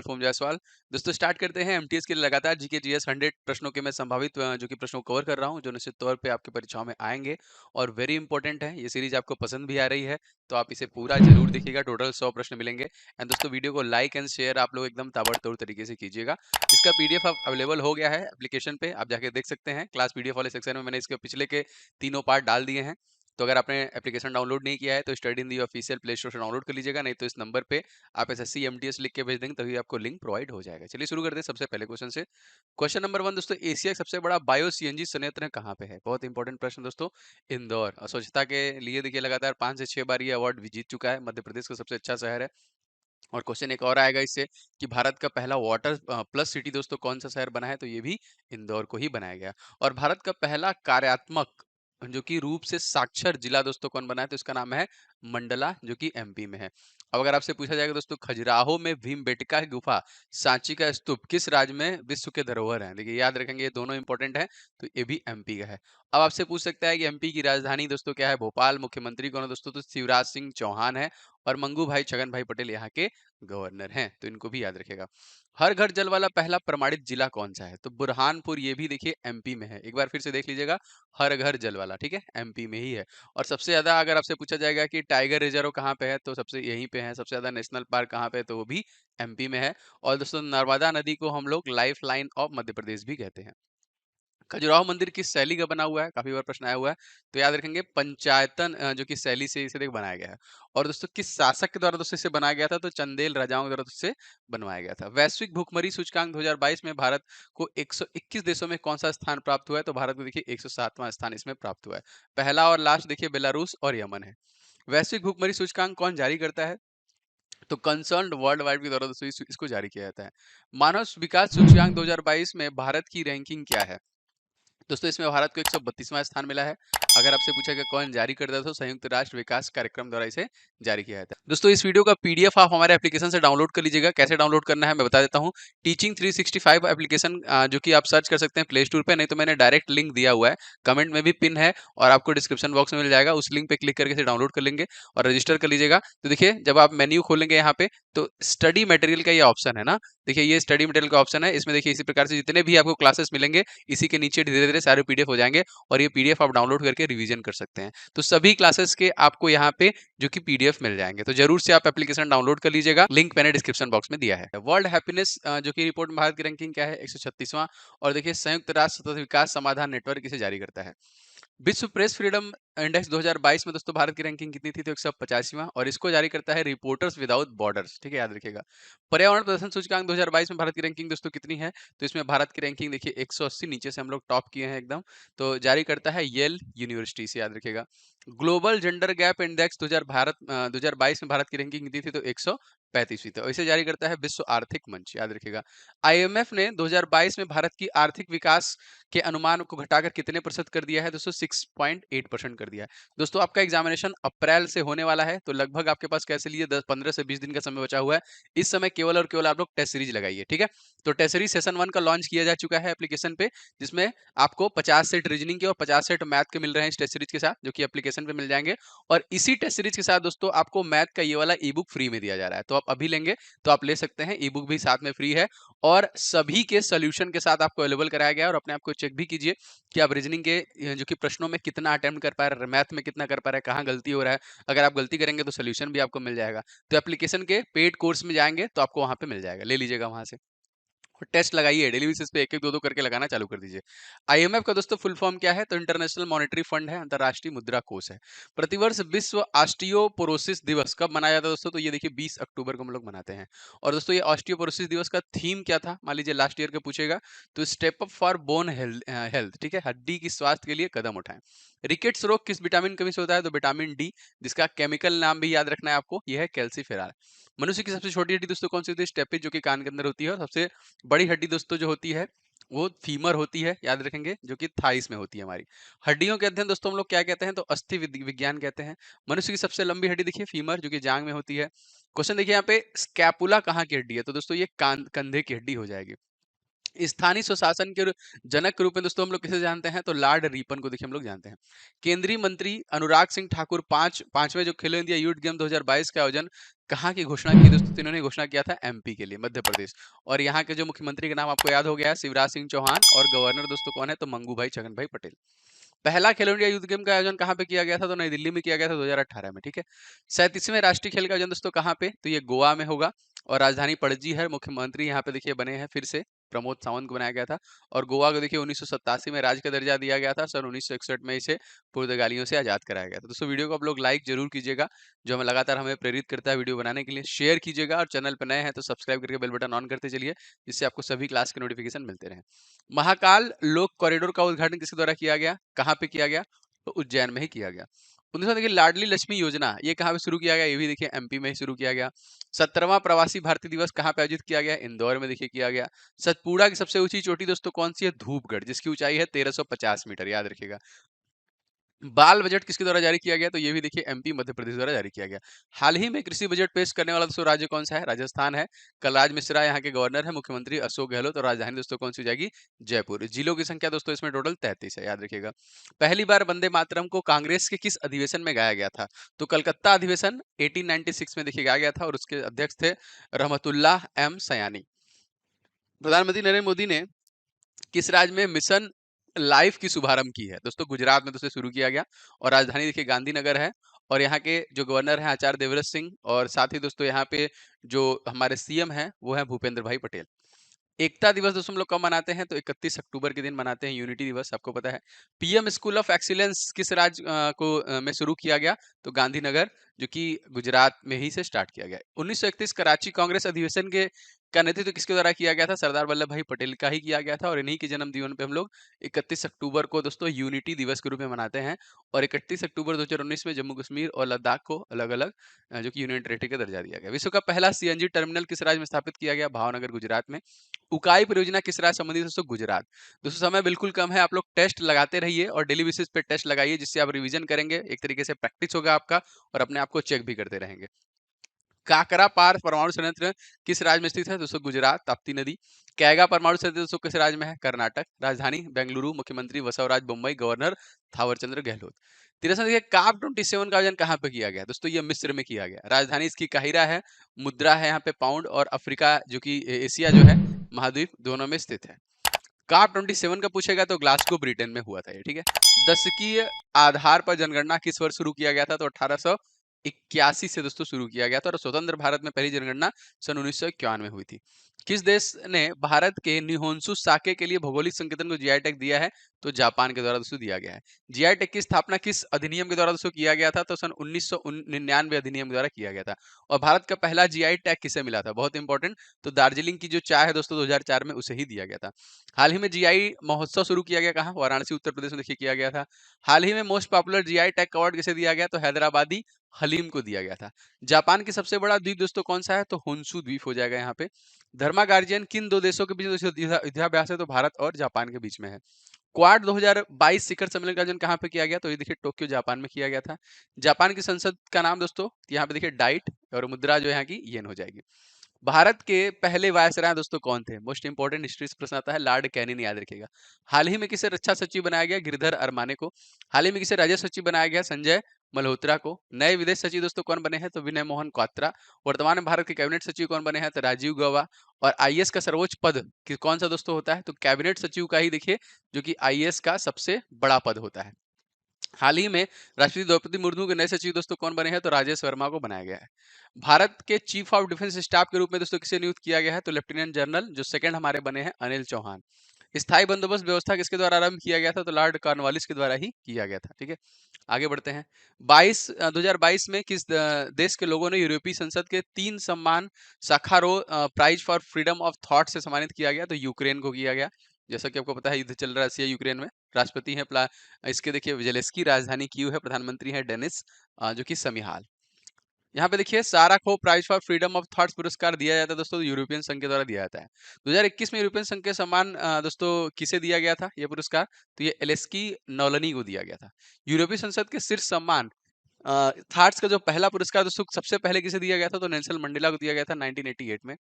Form Jaiswal. दोस्तों start करते हैं एमटीएस के लिए लगातार जीके जीएस 100 प्रश्नों के मैं संभावित जो कि प्रश्नों को कवर कर रहा हूं, जो निश्चित तौर पे आपकी परीक्षाओं में आएंगे और वेरी इंपॉर्टेंट है। ये सीरीज आपको पसंद भी आ रही है तो आप इसे पूरा जरूर देखिएगा। टोटल 100 प्रश्न मिलेंगे। एंड दोस्तों वीडियो को लाइक एंड शेयर आप लोग एकदम ताबड़तोड़ तरीके से कीजिएगा। इसका पीडीएफ अब अवेलेबल हो गया है एप्लीकेशन पे, आप जाके देख सकते हैं। क्लास पीडीएफ वाले सेक्शन में मैंने इसके पिछले के तीनों पार्ट डाल दिए हैं। तो अगर आपने एप्लीकेशन डाउनलोड नहीं किया है तो study in the official play store से डाउनलोड कर लीजिएगा, नहीं तो इस नंबर पे आप एसएससी एमटीएस लिख के भेज देंगे तभी आपको लिंक प्रोवाइड हो जाएगा। चलिए शुरू करते हैं सबसे पहले क्वेश्चन से। क्वेश्चन नंबर 1 दोस्तों, एशिया का सबसे बड़ा बायो सीएनजी संयंत्र कहाँ पे है? बहुत इंपॉर्टेंट प्रश्न दोस्तों। इंदौर। और स्वच्छता के लिए देखिए लगातार 5 से 6 बार ये अवार्ड भी जीत चुका है। मध्य प्रदेश का सबसे अच्छा शहर है। और क्वेश्चन एक और आएगा इससे कि भारत का पहला वाटर प्लस सिटी दोस्तों कौन सा शहर बना है? तो ये भी इंदौर को ही बनाया गया। और भारत का पहला कार्यात्मक जो कि रूप से साक्षर जिला दोस्तों कौन बना है? तो इसका नाम है मंडला, जो कि एमपी में है। अब अगर आपसे पूछा जाएगा दोस्तों, खजुराहो में भीमबेटका की गुफा, सांची का स्तूप किस राज्य में विश्व के धरोहर हैं? देखिए याद रखेंगे ये दोनों इंपॉर्टेंट है, तो ये भी एमपी का है। अब आपसे पूछ सकता है कि एमपी की राजधानी दोस्तों क्या है? भोपाल। मुख्यमंत्री कौन है दोस्तों? तो शिवराज सिंह चौहान है। और मंगू भाई छगन भाई पटेल यहाँ के गवर्नर हैं, तो इनको भी याद रखेगा। हर घर जल वाला पहला प्रमाणित जिला कौन सा है? तो बुरहानपुर, ये भी देखिए एमपी में है। एक बार फिर से देख लीजिएगा, हर घर जल वाला, ठीक है, एमपी में ही है। और सबसे ज्यादा अगर आपसे पूछा जाएगा कि टाइगर रिजर्व कहाँ पे है, तो सबसे यहीं पे है। सबसे ज्यादा नेशनल पार्क कहाँ पे है? तो वो भी एमपी में है। और दोस्तों नर्मदा नदी को हम लोग life line of Madhya Pradesh भी कहते हैं। खजुराहो मंदिर किस शैली का बना हुआ है? काफी बार प्रश्न आया हुआ है, तो याद रखेंगे पंचायतन जो कि शैली से इसे बनाया गया है। और दोस्तों किस शासक के द्वारा दोस्तों इसे बनाया गया था? तो चंदेल राजाओं के द्वारा इसे बनवाया गया था। वैश्विक भुखमरी सूचकांक 2022 में भारत को 121 देशों में कौन सा स्थान प्राप्त हुआ है? तो भारत को देखिए 107वां स्थान इसमें प्राप्त हुआ है। पहला और लास्ट देखिए बेलारूस और यमन है। वैश्विक भुखमरी सूचकांक कौन जारी करता है? तो कंसर्न वर्ल्ड वाइड के द्वारा दोस्तों इसको जारी किया जाता है। मानव विकास सूचकांक 2022 में भारत की रैंकिंग क्या है? दोस्तों इसमें भारत को 132वां स्थान मिला है। अगर आपसे पूछा गया कौन जारी करता है, तो संयुक्त राष्ट्र विकास कार्यक्रम द्वारा इसे जारी किया जाता है। दोस्तों इस वीडियो का पीडीएफ आप हमारे एप्लीकेशन से डाउनलोड कर लीजिएगा। कैसे डाउनलोड करना है मैं बता देता हूँ। टीचिंग 365 एप्लीकेशन जो कि आप सर्च कर सकते हैं प्ले स्टोर पे, नहीं तो मैंने डायरेक्ट लिंक दिया हुआ है, कमेंट में भी पिन है और आपको डिस्क्रिप्शन बॉक्स में मिल जाएगा। उस लिंक पे क्लिक करके इसे डाउनलोड कर लेंगे और रजिस्टर कर लीजिएगा। तो देखिए जब आप मेन्यू खोलेंगे यहाँ पे, तो स्टडी मटेरियल का ये ऑप्शन है ना, देखिए ये स्टडी मटेरियल का ऑप्शन है। इसमें देखिए इसी प्रकार से जितने भी आपको क्लासेस मिलेंगे, इसी के नीचे धीरे धीरे सारे पीडीएफ हो जाएंगे और ये पीडीएफ आप डाउनलोड करके रिवीजन कर सकते हैं। तो सभी क्लासेस के आपको यहाँ पे जो कि पीडीएफ मिल जाएंगे, तो जरूर से आप एप्लीकेशन डाउनलोड कर लीजिएगा। लिंक मैंने डिस्क्रिप्शन बॉक्स में दिया है। वर्ल्ड हैप्पीनेस जो कि रिपोर्ट में भारत की रैंकिंग क्या है? 136वां। और देखिए संयुक्त राष्ट्र सतत विकास समाधान नेटवर्क इसे जारी करता है। विश्व प्रेस फ्रीडम इंडेक्स 2022 में दोस्तों भारत की रैंकिंग कितनी थी? तो 185वां। और इसको जारी करता है रिपोर्टर्स विदाउट बॉर्डर्स, ठीक है, याद रखिएगा। पर्यावरण प्रदर्शन सूचकांक 2022 में भारत की रैंकिंग दोस्तों कितनी है? तो इसमें भारत की रैंकिंग देखिए 180, नीचे से हम लोग टॉप किए हैं एकदम। तो जारी करता है येल यूनिवर्सिटी से, याद रखिएगा। ग्लोबल जेंडर गैप इंडेक्स 2022 में भारत की रैंकिंग कितनी थी? तो 135वीं थी। और इसे जारी करता है विश्व आर्थिक मंच, याद रखिएगा। आईएमएफ ने 2022 में भारत की आर्थिक विकास के अनुमान को घटाकर कितने प्रतिशत कर दिया है? दोस्तों 6.8% कर दिया है। दोस्तों आपका एग्जामिनेशन अप्रैल से होने वाला है, तो लगभग आपके पास कैसे लिए 15 से 20 दिन का समय बचा हुआ है। इस समय केवल और केवल आप लोग टेस्ट सीरीज लगाइए, ठीक है। तो टेस्ट सीरीज सेशन 1 का लॉन्च किया जा चुका है एप्लीकेशन पे, जिसमें आपको 50 सेट रीजनिंग के और 50 सेट मैथ के मिल रहे हैं इस टेस्ट सीरीज के साथ, जो कि एप्लीकेशन पे मिल जाएंगे। और इसी टेस्ट सीरीज के साथ दोस्तों आपको मैथ का ये वाला ई बुक फ्री में दिया जा रहा है, तो आप अभी लेंगे तो आप ले सकते हैं। ई बुक भी साथ में फ्री है और सभी के सोल्यूशन के साथ आपको अवेलेबल कराया गया है। और अपने आप को चेक भी कीजिए कि आप रीजनिंग के जो कि प्रश्नों में कितना अटेम्प्ट कर पा रहे हैं, मैथ में कितना कर पा रहे हैं, कहाँ गलती हो रहा है। अगर आप गलती करेंगे तो सोल्यूशन भी आपको मिल जाएगा। तो एप्लीकेशन के पेड कोर्स में जाएंगे तो आपको वहां पे मिल जाएगा, ले लीजिएगा वहां से। और टेस्ट लगाइए, डेली बेसिस पे एक एक दो दो करके लगाना चालू कर दीजिए। आईएमएफ का दोस्तों फुल फॉर्म क्या है? तो इंटरनेशनल मॉनेटरी फंड है, अंतरराष्ट्रीय मुद्रा कोष है। प्रतिवर्ष विश्व ऑस्टियोपोरोसिस दिवस कब मनाया जाता है दोस्तों? तो ये देखिए 20 अक्टूबर को हम लोग मनाते हैं। और दोस्तों ये ऑस्टियोपोरोसिस दिवस का थीम क्या था? मान लीजिए लास्ट ईयर के पूछेगा, तो step up for bone health, ठीक है, हड्डी की स्वास्थ्य के लिए कदम उठाएं। रिकेट्स रोग किस विटामिन कमी से होता है? तो विटामिन डी, जिसका केमिकल नाम भी याद रखना है आपको, यह है कैल्सीफेरॉल। मनुष्य की सबसे छोटी हड्डी दोस्तों कौन सी होती है? स्टेपिस, जो कि कान के अंदर होती है। और सबसे बड़ी हड्डी दोस्तों जो होती है वो फीमर होती है, याद रखेंगे, जो कि थाइस में होती है हमारी। हड्डियों के अध्ययन दोस्तों हम लोग क्या कहते हैं? तो अस्थि विज्ञान कहते हैं। मनुष्य की सबसे लंबी हड्डी देखिए फीमर, जो कि जांग में होती है। क्वेश्चन देखिए यहाँ पे, स्कैपुला कहाँ की हड्डी है? तो दोस्तों ये कंधे की हड्डी हो जाएगी। स्थानीय स्वशासन के जनक के रूप में दोस्तों हम लोग किसे जानते हैं? तो लॉर्ड रिपन को देखिए हम लोग जानते हैं। केंद्रीय मंत्री अनुराग सिंह ठाकुर पांचवें जो खेलो इंडिया यूथ गेम 2022 का आयोजन कहाँ की घोषणा की दोस्तों? तो इन्होंने घोषणा किया था एमपी के लिए, मध्य प्रदेश। और यहाँ के जो मुख्यमंत्री का नाम आपको याद हो गया है, शिवराज सिंह चौहान, और गवर्नर दोस्तों कौन है? तो मंगू भाई छगन भाई पटेल। पहला खेलो इंडिया यूथ गेम का आयोजन कहाँ पे किया गया था? तो नई दिल्ली में किया गया था 2018 में, ठीक है। 37वें राष्ट्रीय खेल का आयोजन दोस्तों कहाँ पे? तो ये गोवा में होगा। और राजधानी पणजी है। मुख्यमंत्री यहाँ पे देखिए बने हैं फिर से, प्रमोद सावंत को बनाया गया था। और गोवा को देखिए 1987 में राज्य का दर्जा दिया गया था। सन 1961 में इसे पुर्तगालियों से आजाद कराया गया था। दोस्तों वीडियो को आप लोग लाइक जरूर कीजिएगा, जो हमें लगातार हमें प्रेरित करता है वीडियो बनाने के लिए। शेयर कीजिएगा, और चैनल पर नए हैं तो सब्सक्राइब करके बेल बटन ऑन करते चलिए, जिससे आपको सभी क्लास के नोटिफिकेशन मिलते रहे। महाकाल लोक कॉरिडोर का उद्घाटन किसके द्वारा किया गया? कहाँ पे किया गया? तो उज्जैन में ही किया गया। 1900 देखिए लाडली लक्ष्मी योजना, ये कहाँ पे शुरू किया गया? ये भी देखिए एमपी में ही शुरू किया गया। 17वां प्रवासी भारतीय दिवस कहाँ पे आयोजित किया गया? इंदौर में देखिए किया गया। सतपुड़ा की सबसे ऊंची चोटी दोस्तों कौन सी है? धूपगढ़, जिसकी ऊंचाई है 1350 मीटर, याद रखिएगा। बाल बजट किसके द्वारा जारी किया गया? तो ये भी देखिए एमपी मध्य प्रदेश द्वारा जारी किया गया। हाल ही में कृषि बजट पेश करने वाला दोस्तों राज्य कौन सा है? राजस्थान है। कलराज मिश्रा यहाँ के गवर्नर है। मुख्यमंत्री अशोक गहलोत। और राजधानी दोस्तों कौन सी हो जाएगी? जयपुर। जिलों की संख्या दोस्तों इसमें टोटल 33 है, याद रखिएगा। पहली बार वंदे मातरम को कांग्रेस के किस अधिवेशन में गाया गया था? तो कलकत्ता अधिवेशन 1896 में देखिए गाया गया था, और उसके अध्यक्ष थे रहमतुल्लाह एम सयानी। प्रधानमंत्री नरेंद्र मोदी ने किस राज्य में मिशन लाइफ की शुभारंभ की है? दोस्तों गुजरात में दोस्तों शुरू किया गया। और राजधानी देखिए गांधीनगर है। और यहाँ के जो गवर्नर हैं आचार्य देवव्रत सिंह। और साथ ही दोस्तों यहाँ पे जो हमारे सीएम हैं वो है भूपेंद्र भाई पटेल। एकता दिवस दोस्तों हम लोग कब मनाते हैं? तो 31 अक्टूबर के दिन मनाते हैं, यूनिटी दिवस, आपको पता है। पीएम स्कूल ऑफ एक्सीलेंस किस राज्य में शुरू किया गया? तो गांधीनगर, जो कि गुजरात में ही से स्टार्ट किया गया। 1931 कराची कांग्रेस अधिवेशन के का नेतृत्व किसके द्वारा किया गया था? सरदार वल्लभ भाई पटेल का ही किया गया था। और इन्हीं के जन्म दिवस पे हम लोग 31 अक्टूबर को दोस्तों यूनिटी दिवस के रूप में मनाते हैं। और 31 अक्टूबर 2019 में जम्मू कश्मीर और लद्दाख को अलग अलग जो कि यूनियन टेरिटरी का दर्जा दिया गया। विश्व का पहला सीएनजी टर्मिनल किस राज्य में स्थापित किया गया? भावनगर, गुजरात में। उकाई परियोजना किस राज्य संबंधित है? दोस्तों गुजरात। दोस्तों समय बिल्कुल कम है, आप लोग टेस्ट लगाते रहिए और डेली बेसिस पे टेस्ट लगाइए, जिससे आप रिवीजन करेंगे, एक तरीके से प्रैक्टिस होगा आपका, और अपने आप को चेक भी करते रहेंगे। काकरा पार परमाणु संयंत्र किस राज्य में स्थित है? दोस्तों गुजरात, ताप्ती नदी। कैगा परमाणु संयंत्र दोस्तों किस राज्य में है? कर्नाटक। राजधानी बेंगलुरु। मुख्यमंत्री बसवराज बोम्मई। गवर्नर थावरचंद्र गहलोत। तिरसठ देखिए काप 27 का आयोजन कहाँ पे किया गया? दोस्तों ये मिस्र में किया गया। राजधानी इसकी काहिरा है। मुद्रा है यहाँ पे पाउंड। और अफ्रीका जो कि एशिया जो है महाद्वीप, दोनों में स्थित है। काप 27 का पूछेगा तो ग्लासगो ब्रिटेन में हुआ था ये, ठीक है। दशकीय आधार पर जनगणना किस वर्ष शुरू किया गया था? तो 1881 से दोस्तों शुरू किया गया था। और स्वतंत्र भारत में पहली जनगणना सन 1951 में हुई थी। किस देश ने भारत के निहोंसु साके के लिए भौगोलिक संकेतन को जीआई टैग दिया है? तो जापान के द्वारा दोस्तों दिया गया है। जीआई टैग की स्थापना किस अधिनियम के द्वारा दोस्तों किया गया था? तो सन 1999 अधिनियम के द्वारा किया गया था। और भारत का पहला जीआई टैग किसे मिला था? बहुत इंपॉर्टेंट, तो दार्जिलिंग की जो चाय है दोस्तों 2004 में उसे ही दिया गया था। हाल ही में जीआई महोत्सव शुरू किया गया कहाँ? वाराणसी, उत्तर प्रदेश में देखिए किया गया था। हाल ही में most popular GI tag award किसे दिया गया? तो हैदराबादी हलीम को दिया गया था। जापान की सबसे बड़ा द्वीप दोस्तों कौन सा है? तो होन्शु द्वीप हो जाएगा यहाँ पे। धर्मा गार्जियन किन दो देशों के बीच युद्धाभ्यास है? तो भारत और जापान के बीच में है। क्वाड 2022 शिखर सम्मेलन का आयोजन कहाँ पे किया गया? तो ये देखिए टोक्यो जापान में किया गया था। जापान की संसद का नाम दोस्तों यहाँ पे देखिए डाइट, और मुद्रा जो है यहाँ की येन हो जाएगी। भारत के पहले वायसराय दोस्तों कौन थे? मोस्ट इंपोर्टेंट हिस्ट्री से प्रश्न आता है, लॉर्ड कैनिंग, याद रखिएगा। हाल ही में किसे रक्षा सचिव बनाया गया? गिरधर अरमाने को। हाल ही में किसे राज्य सचिव बनाया गया? संजय मल्होत्रा को। नए विदेश सचिव दोस्तों कौन बने हैं? तो विनय मोहन क्वात्रा। वर्तमान में भारत के कैबिनेट सचिव कौन बने हैं? तो राजीव गौबा। और आईएएस का सर्वोच्च पद कौन सा दोस्तों होता है? तो कैबिनेट सचिव का ही देखिए, जो कि आईएएस का सबसे बड़ा पद होता है। हाल ही में राष्ट्रपति द्रौपदी मुर्मू के नए सचिव दोस्तों कौन बने हैं? तो राजेश वर्मा को बनाया गया है। भारत के चीफ ऑफ डिफेंस स्टाफ के रूप में दोस्तों किसे नियुक्त किया गया है? तो लेफ्टिनेंट जनरल, जो सेकंड हमारे बने हैं, अनिल चौहान। स्थायी बंदोबस्त व्यवस्था किसके द्वारा आरंभ किया गया था? तो लॉर्ड कॉर्नवालिस के द्वारा ही किया गया था, ठीक है। आगे बढ़ते हैं। 2022 में किस देश के लोगों ने यूरोपीय संसद के 3 सम्मान Sakharov prize for freedom of thought से सम्मानित किया गया? तो यूक्रेन को किया गया। जैसा कि आपको पता है युद्ध चल रहा है रसिया यूक्रेन में। राष्ट्रपति हैं इसके देखिए जेलेंस्की। राजधानी कीव है। प्रधानमंत्री है डेनिस जो कि समिहाल। यहाँ पे देखिए साराकोव prize for freedom of thoughts पुरस्कार दिया जाता है दोस्तों, यूरोपियन संघ के द्वारा दिया जाता है। 2021 में यूरोपियन संघ के सम्मान दोस्तों किसे दिया गया था ये पुरस्कार? तो ये एलेस्की नौलनी को दिया गया था। यूरोपीय संसद के शीर्ष सम्मान थॉट्स का जो पहला पुरस्कार दोस्तों सबसे पहले किसे दिया गया था? तो नेल्सन मंडेला को दिया गया था 1988 में।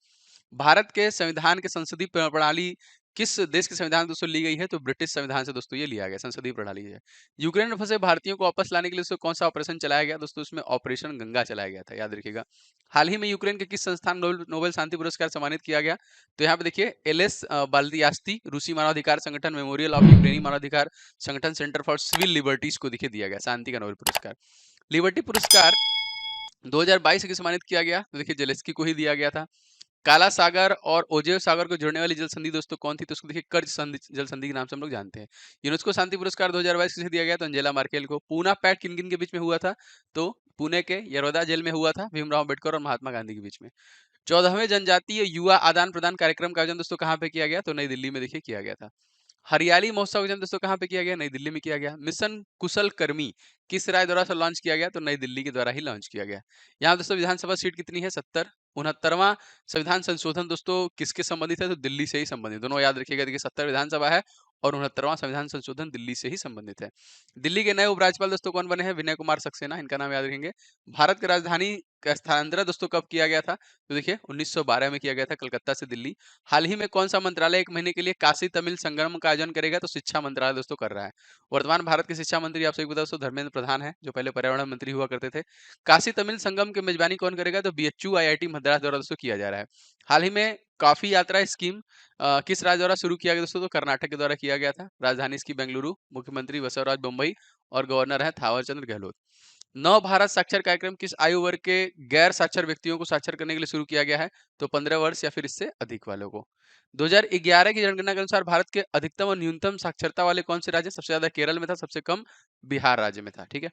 भारत के संविधान के संसदीय प्रणाली किस देश के संविधान दोस्तों ली गई है? तो ब्रिटिश संविधान से दोस्तों ये लिया गया, संसदीय प्रणाली है। यूक्रेन में फंसे भारतीयों को वापस लाने के लिए दोस्तों कौन सा ऑपरेशन चलाया गया? दोस्तों उसमें ऑपरेशन गंगा चलाया गया था, याद रखिएगा। हाल ही में यूक्रेन के किस संस्थान नोबेल नोबेल शांति पुरस्कार सम्मानित किया गया? तो यहाँ पे देखिए एलएस बाल्दियास्ती रूसी मानवाधिकार संगठन, मेमोरियल ऑफ यूक्रेनी मानवाधिकार संगठन, सेंटर फॉर सिविल लिबर्टीज को देखिए दिया गया शांति का नोबेल पुरस्कार। लिबर्टी पुरस्कार 2022 से सम्मानित किया गया, तो देखिए जेलेस्की को ही दिया गया था। काला सागर और ओजेव सागर को जोड़ने वाली जल संधि दोस्तों कौन थी? तो उसको देखिए कर्ज संधि, जल संधि के नाम से हम लोग जानते हैं। यूनेस्को शांति पुरस्कार 2022 किसे दिया गया? तो अंजेला मार्केल को। पूना पैक्ट किन किन के बीच में हुआ था? तो पुणे के यरोदा जेल में हुआ था, भीमराव अम्बेडकर और महात्मा गांधी के बीच में। 14वें जनजातीय युवा आदान प्रदान कार्यक्रम का आयोजन दोस्तों कहाँ पे किया गया? तो नई दिल्ली में देखिए किया गया था। हरियाली महोत्सव का आयोजन दोस्तों कहाँ पे किया गया? नई दिल्ली में किया गया। मिशन कुशल कर्मी किस राज्य द्वारा से लॉन्च किया गया? तो नई दिल्ली के द्वारा ही लॉन्च किया गया। यहाँ दोस्तों विधानसभा सीट कितनी है? 70। 69वां संविधान संशोधन दोस्तों किसके संबंधित है? तो दिल्ली से ही संबंधित। दोनों याद रखिएगा, देखिए 70 विधानसभा है और 69वां संविधान संशोधन दिल्ली से ही संबंधित है। दिल्ली के नए उपराज्यपाल दोस्तों कौन बने हैं? विनय कुमार सक्सेना, इनका नाम याद रखेंगे। भारत की राजधानी का स्थानांतरण दोस्तों कब किया गया था? तो देखिए 1912 में किया गया था, कलकत्ता से दिल्ली। हाल ही में कौन सा मंत्रालय 1 महीने के लिए काशी तमिल संगम का आयोजन करेगा? तो शिक्षा मंत्रालय दोस्तों कर रहा है। वर्तमान भारत के शिक्षा मंत्री आप सभी को बता दोस्तों धर्मेंद्र प्रधान है, जो पहले पर्यावरण मंत्री हुआ करते थे। काशी तमिल संगम की मेजबानी कौन करेगा? तो बीएचयू आईआईटी मद्रास द्वारा दोस्तों किया जा रहा है। हाल ही में काफी यात्रा स्कीम किस राज्य द्वारा शुरू किया गया दोस्तों? तो कर्नाटक के द्वारा किया गया था। राजधानी इसकी बेंगलुरु, मुख्यमंत्री बसवराज बोम्मई और गवर्नर है थावर चंद्र गहलोत। नव भारत साक्षर कार्यक्रम किस आयु वर्ग के गैर साक्षर व्यक्तियों को साक्षर करने के लिए शुरू किया गया है? तो 15 वर्ष या फिर इससे अधिक वालों को। 2011 की जनगणना के अनुसार भारत के अधिकतम और न्यूनतम साक्षरता वाले कौन से राज्य? सबसे ज्यादा केरल में था, सबसे कम बिहार राज्य में था। ठीक है।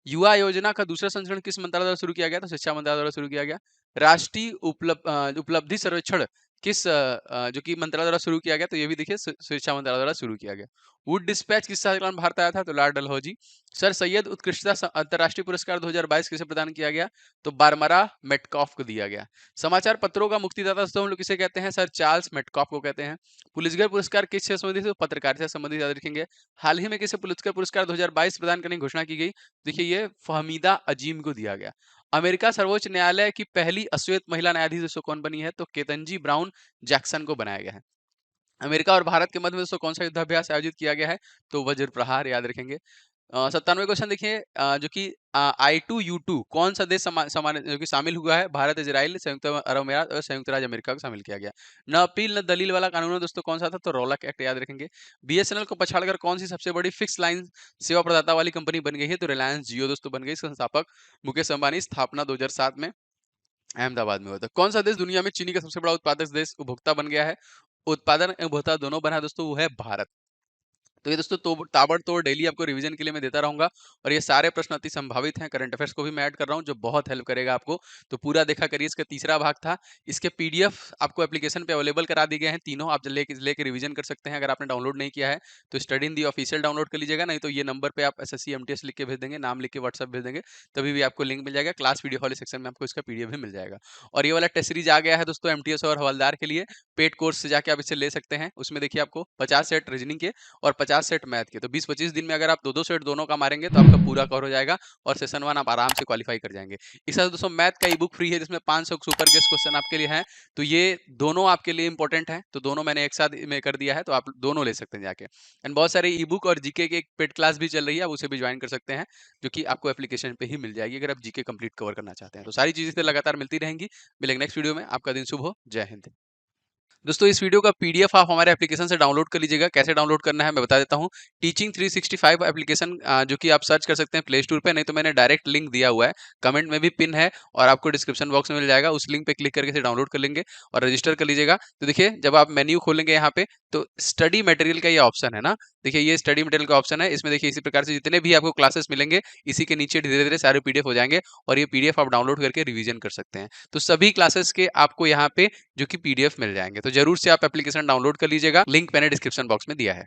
युवा योजना का दूसरा संस्करण किस मंत्रालय द्वारा शुरू किया गया? तो शिक्षा मंत्रालय द्वारा शुरू किया गया। राष्ट्रीय उपलब्धि सर्वेक्षण किस जो कि मंत्रालय द्वारा शुरू किया गया? तो ये भी देखिए शिक्षा मंत्रालय द्वारा शुरू किया गया। वुड डिस्पैच किस साल में भारत आया था? तो लॉर्ड डलहौजी। सर सैयद उत्कृष्टता अंतरराष्ट्रीय पुरस्कार 2022 किसे प्रदान किया गया? तो बारमरा मेटकॉफ को दिया गया। समाचार पत्रों का मुक्तिदाता दोस्तों हम लोग किसे कहते हैं? सर चार्ल्स मेटकॉफ को कहते हैं। पुलिसगर पुरस्कार किससे संबंधित है? तो पत्रकारिता से संबंधित, याद रखेंगे। हाल ही में किसे पुलिसगर पुरस्कार 2022 प्रदान करने की घोषणा की गई? देखिए ये फहमीदा अजीम को दिया गया। अमेरिका सर्वोच्च न्यायालय की पहली अश्वेत महिला न्यायाधीश दोस्तों कौन बनी है? तो केतनजी ब्राउन जैक्सन को बनाया गया है। अमेरिका और भारत के मध्य में दोस्तों कौन सा युद्धाभ्यास आयोजित किया गया है? तो वज्र प्रहार, याद रखेंगे। 97 क्वेश्चन देखिए, जो कि I2U2 कौन सा देश जो कि शामिल हुआ है? भारत, इजराइल, संयुक्त अरब अमीरात और संयुक्त राज्य अमेरिका को शामिल किया गया। न अपील न दलील वाला कानून है दोस्तों कौन सा था? तो रौलक एक्ट, याद रखेंगे। बीएसएनएल को पछाड़कर कौन सी सबसे बड़ी फिक्स लाइन सेवा प्रदाता वाली कंपनी बन गई है? तो रिलायंस जियो दोस्तों बन गई। इसका संस्थापक मुकेश अंबानी, स्थापना 2007 में अहमदाबाद में हुआ था। कौन सा देश दुनिया में चीनी का सबसे बड़ा उत्पादक देश उपभोक्ता बन गया है? उत्पादन उपभोक्ता दोनों बना है दोस्तों, वो है भारत। तो ये दोस्तों ताबड़तोड़ डेली आपको रिवीजन के लिए मैं देता रहूंगा और ये सारे प्रश्न अति संभावित हैं। करंट अफेयर्स को भी मैं ऐड कर रहा हूँ जो बहुत हेल्प करेगा आपको। तो पूरा देखा करिए। इसका तीसरा भाग था। इसके पीडीएफ आपको एप्लीकेशन पे अवेलेबल करा दिए गए हैं तीनों। आप लेके रिवीजन कर सकते हैं। अगर आपने डाउनलोड नहीं किया है तो study in the official download कर लीजिएगा, नहीं तो ये नंबर पे आप एसएससी एमटीएस लिख के भेज देंगे, नाम लिख के व्हाट्सएप भेज देंगे, तभी भी आपको लिंक मिल जाएगा। क्लास पीडीएफ वाले सेक्शन में आपको इसका पीडीएफ भी मिल जाएगा। और ये वाला टेस्ट सीरीज आ गया है दोस्तों एमटीएस और हवलदार के लिए। पेड कोर्स से जाके आप इसे ले सकते हैं। उसमें देखिए आपको 50 सेट रीजनिंग के और 50 सेट मैथ के, तो 20-25 दिन में अगर आप 2-2 सेट दोनों का मारेंगे तो आपका पूरा कवर हो जाएगा और सेशन 1 आप आराम से क्वालिफाई कर जाएंगे। इस साथ दोस्तों मैथ का ई बुक फ्री है जिसमें 500 सुपर गेस्ट क्वेश्चन आपके लिए हैं। तो ये दोनों आपके लिए इंपॉर्टेंट है, तो दोनों मैंने एक साथ में कर दिया है, तो आप दोनों ले सकते हैं जाके। एंड बहुत सारे ई बुक और जीके की एक पेड क्लास भी चल रही है, आप उसे भी ज्वाइन कर सकते हैं, जो कि आपको एप्लीकेशन पे ही मिल जाएगी अगर आप जीके कंप्लीट कवर करना चाहते हैं। तो सारी चीजें लगातार मिलती रहेंगी। मिलेंगे नेक्स्ट वीडियो में। आपका दिन शुभ हो। जय हिंद। दोस्तों इस वीडियो का पीडीएफ आप हमारे एप्लीकेशन से डाउनलोड कर लीजिएगा। कैसे डाउनलोड करना है मैं बता देता हूँ। टीचिंग 365 एप्लीकेशन जो कि आप सर्च कर सकते हैं प्ले स्टोर पे, नहीं तो मैंने डायरेक्ट लिंक दिया हुआ है, कमेंट में भी पिन है और आपको डिस्क्रिप्शन बॉक्स में मिल जाएगा। उस लिंक पे क्लिक करके इसे डाउनलोड कर लेंगे और रजिस्टर कर लीजिएगा। तो देखिए जब आप मेन्यू खोलेंगे यहाँ पे तो स्टडी मटेरियल का ये ऑप्शन है ना, देखिए ये स्टडी मटेरियल का ऑप्शन है। इसमें देखिए इसी प्रकार से जितने भी आपको क्लासेस मिलेंगे इसी के नीचे धीरे धीरे सारे पीडीएफ हो जाएंगे और ये पीडीएफ आप डाउनलोड करके रिवीजन कर सकते हैं। तो सभी क्लासेस के आपको यहाँ पे जो कि पीडीएफ मिल जाएंगे। तो जरूर से आप एप्लीकेशन डाउनलोड कर लीजिएगा। लिंक मैंने डिस्क्रिप्शन बॉक्स में दिया है।